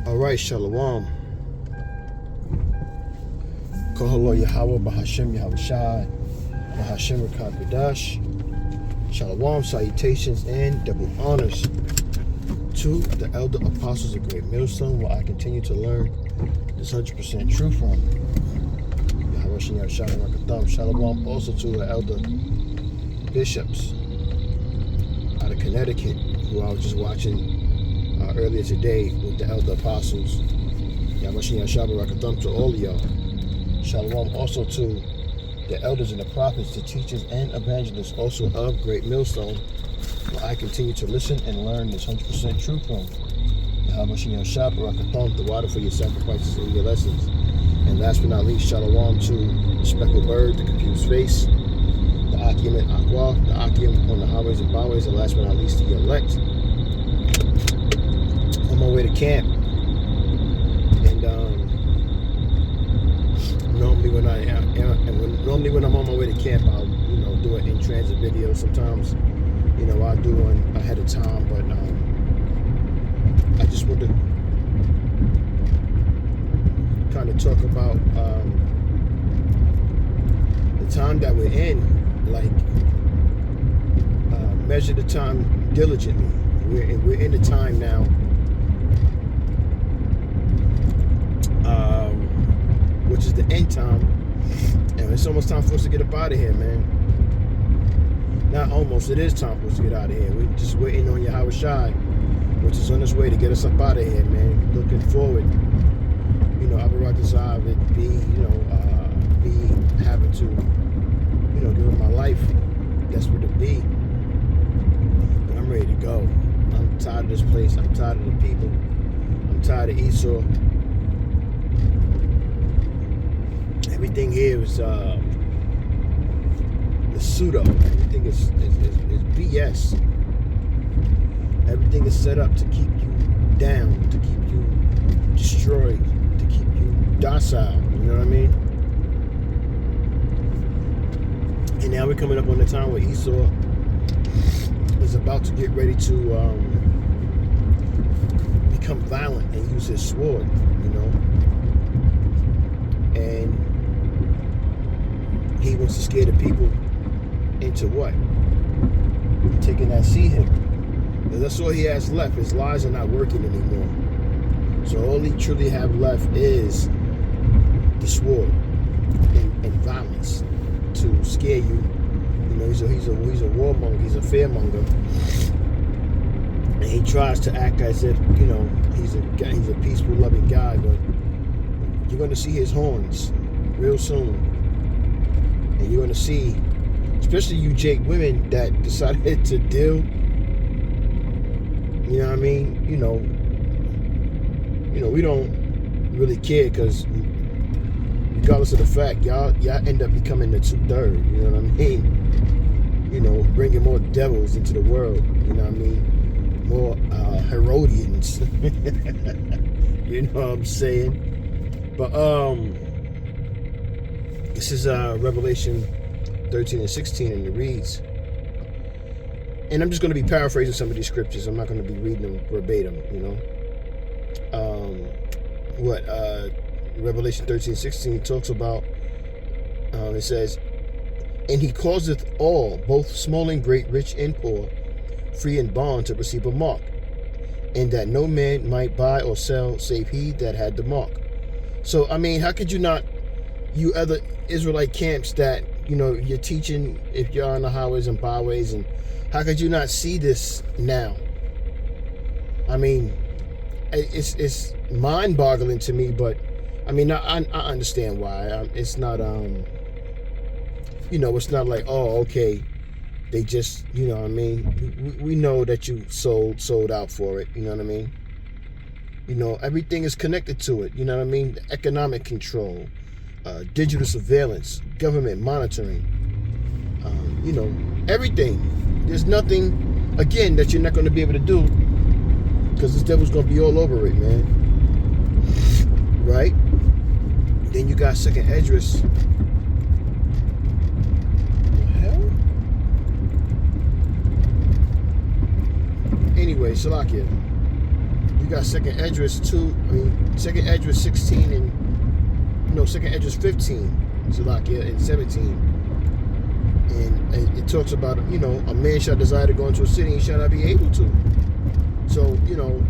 All right, Shalom. Kohalo Yahweh, Bahashem Yahweh Shai, Bahashem Rakakadash. Shalom, salutations, and double honors to the elder apostles of Great Millstone, where I continue to learn this 100% truth from. Yahweh Shai Shai Rakatham. Shalom also to the elder bishops out of Connecticut, who I was just watching earlier today with the elder apostles. Yahweh Shai Shai Rakatham to all of y'all. Shalom also to the elders and the prophets, the teachers and evangelists also of Great Millstone, where I continue to listen and learn this 100% truth from. Yahweh Shai Shai Rakatham, the water for your sacrifices and your lessons. And last but not least, Shalom to the speckled bird, the confused face, the Akim and Aqua, the Akim on the highways and byways, and last but not least, the elect. On my way to camp. And normally when I'm on my way to camp, I'll do an in-transit video. Sometimes, I'll do one ahead of time, but I just want to kind of talk about the time that we're in. Like, measure the time diligently. We're in the time now. Which is the end time, and it's almost time for us to get up out of here, man. Not almost, it is time for us to get out of here. We're just waiting on Yahweh Shai, which is on his way to get us up out of here, man. Looking forward, Abarakazah, it be, me having to, give up my life. That's what it be. But I'm ready to go. I'm tired of this place. I'm tired of the people. I'm tired of Esau. Everything here is the pseudo. Everything is BS. Everything is set up to keep you down, to keep you destroyed, to keep you docile. You know what I mean? And now we're coming up on the time where Esau is about to get ready to become violent and use his sword. And he wants to scare the people into what? Taking that see him. Because that's all he has left. His lies are not working anymore. So all he truly have left is the sword and violence to scare you. He's a warmonger. He's a fearmonger. And he tries to act as if he's a peaceful, loving guy, but you're going to see his horns real soon. And you're going to see, especially you Jake women that decided to deal, you know what I mean? We don't really care, because regardless of the fact, y'all end up becoming the 2/3, you know what I mean? Bringing more devils into the world, you know what I mean? More Herodians. You know what I'm saying? But this is Revelation 13 and 16, and it reads, and I'm just going to be paraphrasing some of these scriptures. I'm not going to be reading them verbatim, Revelation 13, 16 talks about, it says, and he causeth all, both small and great, rich and poor, free and bond, to receive a mark, and that no man might buy or sell save he that had the mark. So, I mean, how could you not, you other Israelite camps that, you're teaching if you're on the highways and byways, and how could you not see this now? I mean, it's mind-boggling to me, but, I mean, I understand why. It's not, it's not like, oh, okay, they just, you know what I mean? We know that you sold out for it, you know what I mean? Everything is connected to it. You know what I mean? Economic control, digital surveillance, government monitoring, everything. There's nothing, again, that you're not going to be able to do, because this devil's going to be all over it, man. Right? Then you got Second Esdras. The hell? Anyway, Salakia. you got Second Esdras 16 and Second Esdras 15, Salakia, and 17. And it talks about, a man shall desire to go into a city and shall not be able to. So,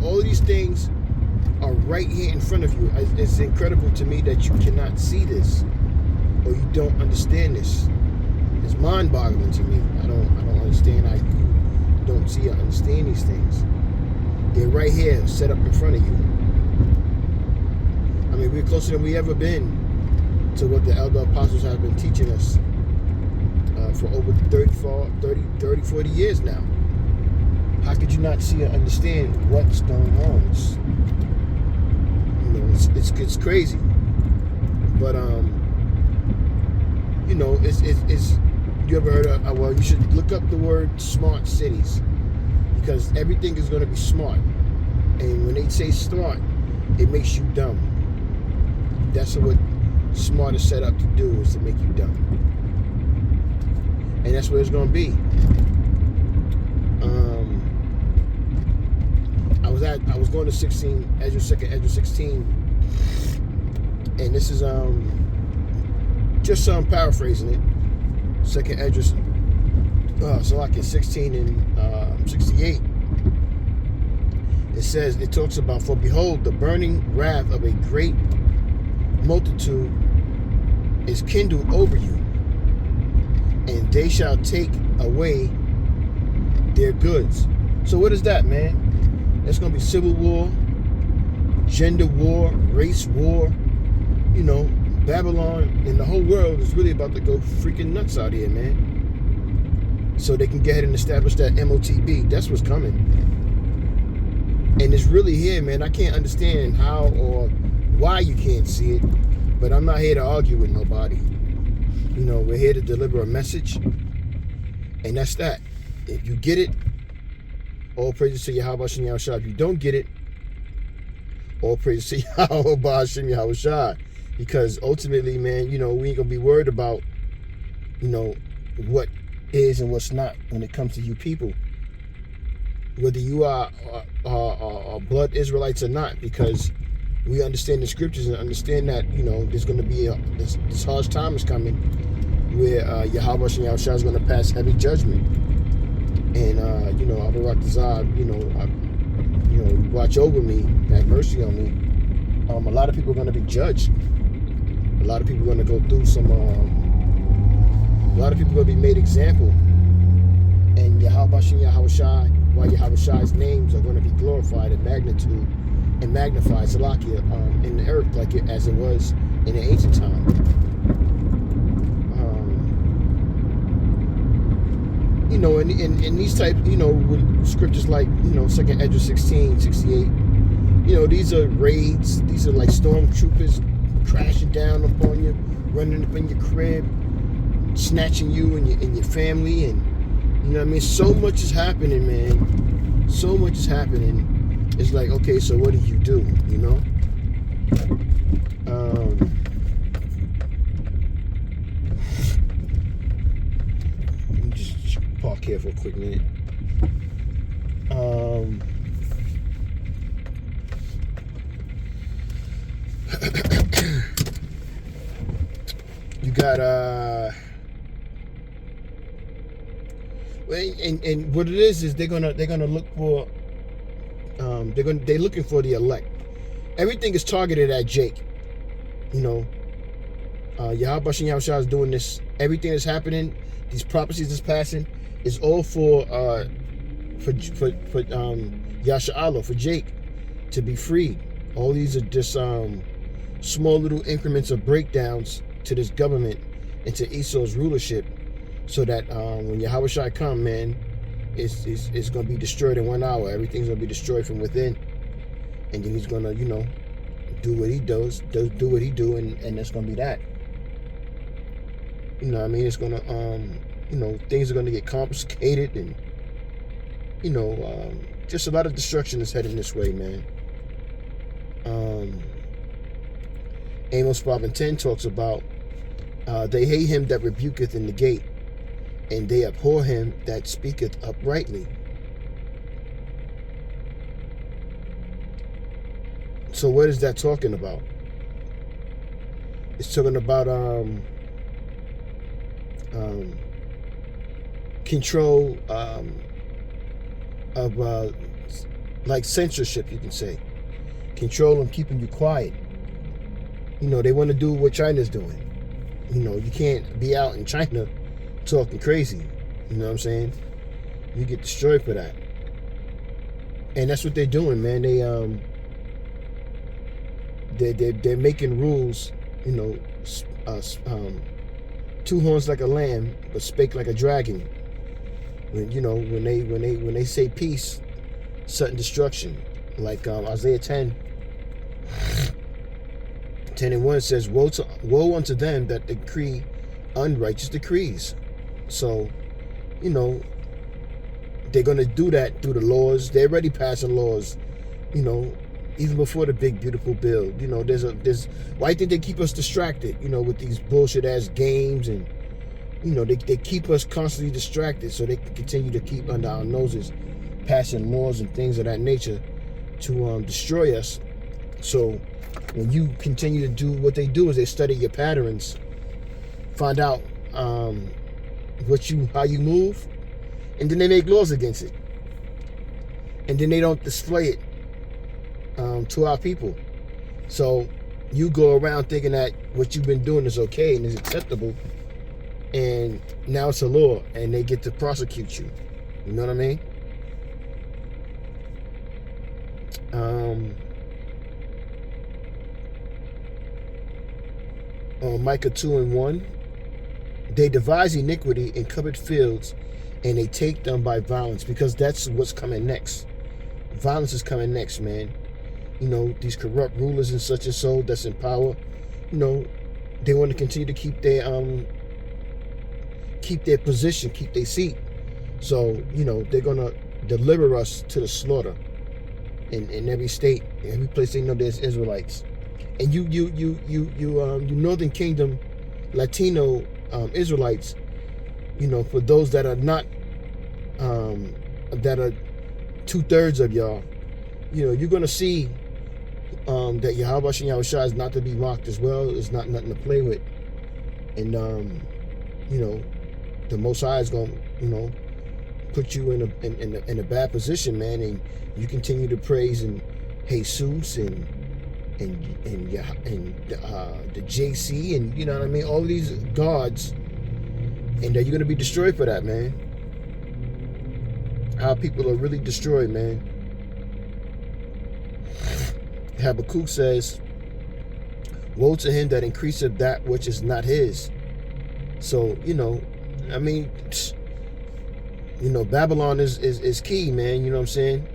all of these things are right here in front of you. It's incredible to me that you cannot see this or you don't understand this. It's mind-boggling to me. I don't understand how you don't see or understand these things. They're right here, set up in front of you. I mean, we're closer than we ever been to what the elder apostles have been teaching us for over 30, 40 years now. How could you not see or understand what's going on? It's crazy. But it's you ever heard of? Well, you should look up the word smart cities, because everything is going to be smart. And when they say smart, it makes you dumb. That's what smart is set up to do, is to make you dumb. And that's what it's going to be. I was going to 16, Second Esdras 16, and this is just paraphrasing it. Second Esdras, like in 16 and 68. It talks about, for behold, the burning wrath of a great multitude is kindled over you, and they shall take away their goods. So what is that, man? It's going to be civil war, gender war, race war. Babylon and the whole world is really about to go freaking nuts out here, man. So they can get ahead and establish that MOTB. That's what's coming. And it's really here, man. I can't understand how or why you can't see it, but I'm not here to argue with nobody. We're here to deliver a message, and that's that. If you get it, all praises to Yahweh Hashem Yahushua. If you don't get it, all praises to Yahweh Hashem Yahushua. Because ultimately, man, we ain't going to be worried about, what is and what's not when it comes to you people. Whether you are blood Israelites or not, because we understand the scriptures and understand that, there's going to be this harsh time is coming where Yahweh Hashem Yahushua is going to pass heavy judgment. And, Abba Raktazah, watch over me, have mercy on me. A lot of people are going to be judged. A lot of people are going to go through a lot of people are going to be made example. And Yahweh Hashem Yahushua, while Yahweh's names are going to be glorified in magnitude and magnified, Salakia, in the earth as it was in the ancient time. In these type, with scriptures like, Second Esdras 16, 68, these are raids, these are like stormtroopers crashing down upon you, running up in your crib, snatching you and your family, and so much is happening, man. So much is happening. It's like, okay, so what do you do? Let me just park here for a quick minute. You got and what it is they're gonna look for they're looking for the elect. Everything is targeted at Jake. Yahweh Hashem Yahushua is doing this. Everything that's happening, these prophecies that's passing, is all for Yasha'Allah, for Jake to be freed. All these are just small little increments of breakdowns to this government and to Esau's rulership, so that when Yahweh Shai come, man, it's going to be destroyed in 1 hour. Everything's going to be destroyed from within, and then he's going to do what he does, do what he do, and that's going to be that. It's going to things are going to get confiscated, and just a lot of destruction is heading this way, man. Amos 5:10 talks about they hate him that rebuketh in the gate, and they abhor him that speaketh uprightly. So what is that talking about? It's talking about control of like censorship, you can say. Control and keeping you quiet. They want to do what China's doing. You can't be out in China talking crazy. You know what I'm saying? You get destroyed for that. And that's what they're doing, man. They're making rules. Two horns like a lamb, but spake like a dragon. When they say peace, sudden destruction. Like Isaiah 10:1 says, woe unto them that decree unrighteous decrees. So, they're going to do that through the laws. They're already passing laws, even before the big, beautiful bill. There's why do you think they keep us distracted, with these bullshit ass games, and, they keep us constantly distracted so they can continue to keep under our noses, passing laws and things of that nature to destroy us. So when you continue to do what they do is they study your patterns, find out how you move, and then they make laws against it, and then they don't display it to our people. So you go around thinking that what you've been doing is okay and is acceptable, and now it's a law, and they get to prosecute you. You know what I mean? Micah 2:1, they devise iniquity in covered fields, and they take them by violence, because that's what's coming next. Violence is coming next, man. These corrupt rulers and such and so that's in power, they want to continue to keep their position, keep their seat. So, they're gonna deliver us to the slaughter in every state, every place they know there's Israelites. And you Northern Kingdom Latino Israelites, for those that are not that are 2/3 of y'all, you're gonna see that Yahweh Shem Yahushua is not to be mocked as well. It's not nothing to play with. And the Most High is gonna put you in a bad position, man, and you continue to praise and Jesus and the JC, and you know what I mean, all these gods, and you're gonna be destroyed for that, man. Our people are really destroyed, man. Habakkuk says, woe to him that increaseth that which is not his. So, Babylon is key, man. You know what I'm saying?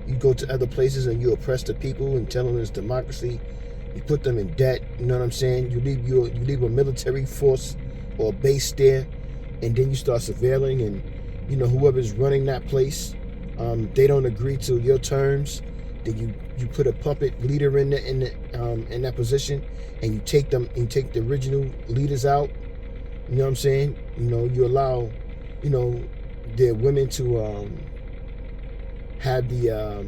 You go to other places and you oppress the people and tell them it's democracy. You put them in debt. You know what I'm saying? You leave a military force or a base there, and then you start surveilling, and whoever's running that place, they don't agree to your terms. Then you put a puppet leader in that position, and you take the original leaders out. You know what I'm saying? You allow their women to have the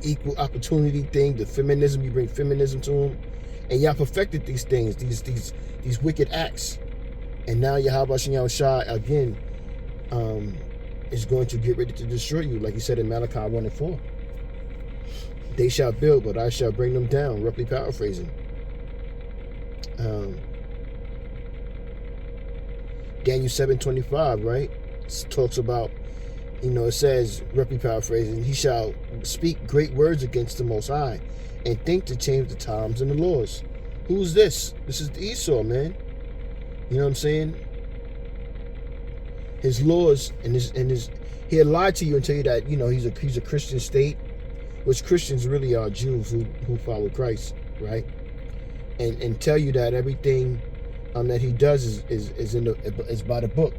equal opportunity thing, the feminism. You bring feminism to them, and y'all perfected these things, these wicked acts. And now Yahweh Shem Yahushua again is going to get ready to destroy you, like he said in Malachi 1:4. They shall build, but I shall bring them down. Roughly paraphrasing. Daniel 7:25, right? It talks about, it says, roughly paraphrasing, he shall speak great words against the Most High and think to change the times and the laws. Who's this? This is Esau, man. You know what I'm saying? His laws and his he'll lie to you and tell you that he's a Christian state, which Christians really are Jews who follow Christ, right? And tell you that everything that he does is by the book.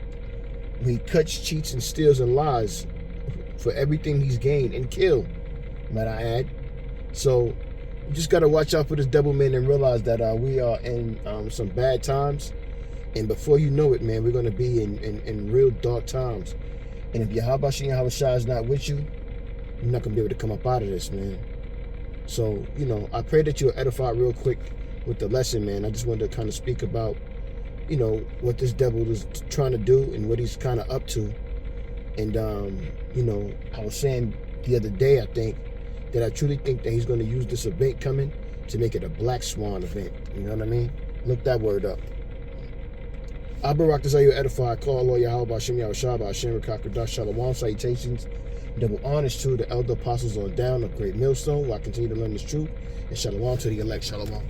He cuts, cheats, and steals and lies for everything he's gained, and kill, might I add. So you just gotta watch out for this devil, man, and realize that we are in some bad times. And before you know it, man, we're gonna be in real dark times. And if Yahweh Shem Yahushua is not with you, you're not gonna be able to come up out of this, man. So, you know, I pray that you'll edify real quick with the lesson, man. I just wanted to kind of speak about, you know, what this devil is trying to do and what he's kind of up to. And, you know, I was saying the other day, I think, that I truly think that he's going to use this event coming to make it a black swan event. You know what I mean? Look that word up. I Barak this you edify, call Lord Yahweh Hashem Yahushua Hashem Rakakadash Shalom, salutations, double honors to the elder apostles on down of Great Millstone, where I continue to learn this truth, and shalom to the elect. Shalom.